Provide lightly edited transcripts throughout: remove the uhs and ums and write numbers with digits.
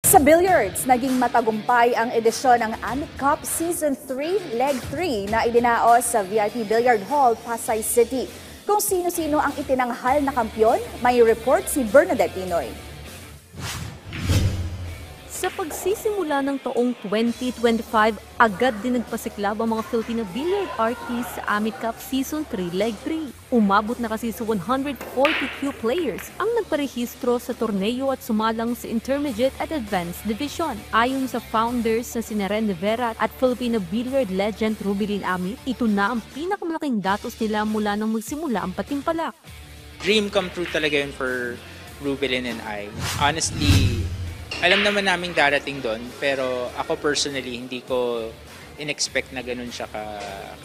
Sa billiards, naging matagumpay ang edisyon ng Amit Cup Season 3, Leg 3 na idinaos sa VIP Billiard Hall, Pasay City. Kung sino-sino ang itinanghal na kampyon, may report si Bernadette Tinoy. Sa pagsisimula ng taong 2025, agad din nagpasiklab ang mga Filipino billiard artists sa Amit Cup Season 3 Leg 3. Umabot na kasi sa 142 players ang nagparehistro sa torneo at sumalang sa Intermediate at Advanced Division. Ayon sa founders na sina Ren Rivera at Filipino billiard legend Rubilin Amit, ito na ang pinakamalaking datos nila mula nang magsimula ang patimpalak. Dream come true talaga yun for Rubilin and I. Honestly, alam naman naming darating doon, pero ako personally hindi ko in-expect na ganun siya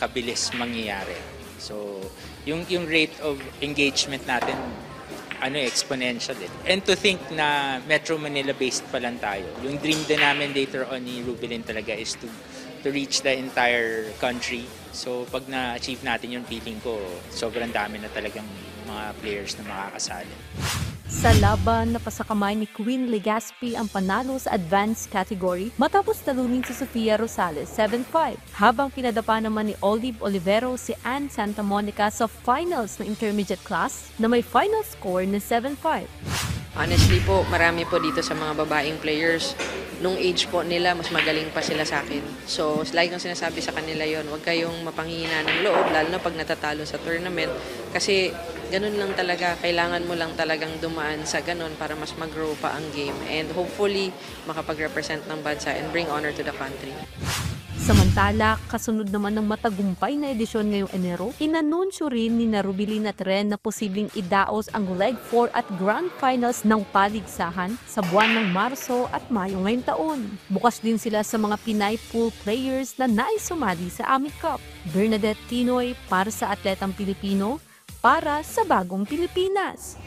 kabilis mangyayari. So, yung rate of engagement natin exponential eh. And to think na Metro Manila based pa lang tayo. Yung dream din namin later on ni Rubilin talaga is to reach the entire country. So, pag na-achieve natin yung feeling ko, sobrang dami na talagang mga players na makakasali. Sa laban, napasakamay ni Queen Legaspi ang panalo sa advanced category matapos talunin si Sofia Rosales 7-5. Habang pinadapa naman ni Olive Olivero si Anne Santa Monica sa finals ng intermediate class na may final score na 7-5. Honestly po, marami po dito sa mga babaeng players. Nung age po nila, mas magaling pa sila sa akin. So, like yung sinasabi sa kanila yon, huwag kayong mapanghihina ng loob, lalo na pag natatalo sa tournament. Kasi ganun lang talaga, kailangan mo lang talagang dumaan sa ganun para mas mag-grow pa ang game. And hopefully, makapag-represent ng bansa and bring honor to the country. Samantala, kasunod naman ng matagumpay na edisyon ngayong Enero, inanunsyo rin ni Rubilin at Ren na posibleng idaos ang Leg 4 at Grand Finals ng paligsahan sa buwan ng Marso at Mayo ngayong taon. Bukas din sila sa mga Pinay pool players na naisumali sa Amit Cup. Bernadette Tinoy para sa Atletang Pilipino, para sa Bagong Pilipinas.